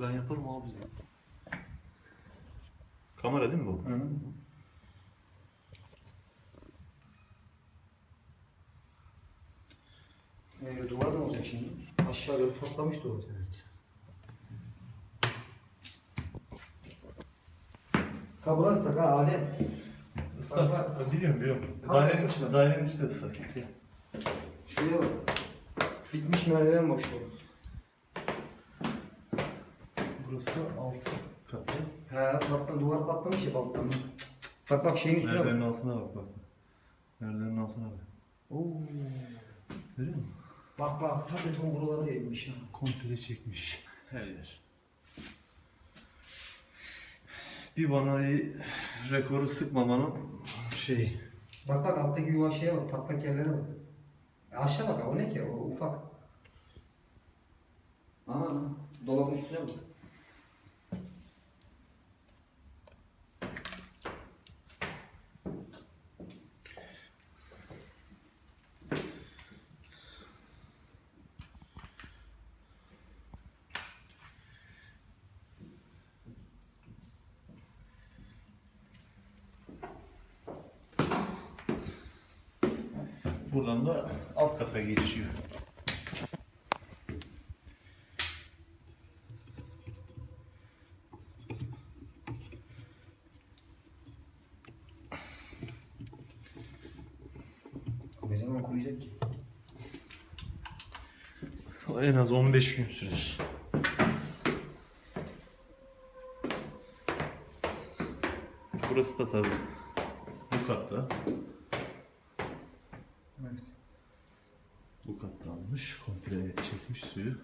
Ben yaparım abi. Kamera değil mi bu? Hı. Duvar ne olacak şimdi? Aşağı doğru toplamış duvar. Evet. Ha burası da Adem. Islak. Biliyorum. Ha, Dairenin içi de ıslak. Şuraya bak. Bitmiş merdiven boşluğu. Burası da alt katı. He duvar patlamış ya balkondan. Bak şeyin üstüne Merdivenin bak. altına bak. Merdivenin altına bak. Oo. Görüyor musun? Bak ta beton buralara yayılmış ha. Komple çekmiş. Her yer. Bir bana rekoru sıkmamanın şeyi. Bak alttaki yuva şeye bak, patlak yerlere bak. Aşağı bak, o ne ki? O ufak. Aa, dolabın üstüne bak. Buradan da alt kata geçiyor. Ne zaman kuruyacak ki? En az 15 gün sürer. Burası da tabii bu katta. Evet. Bu katta almış. Komple çekmiş suyu.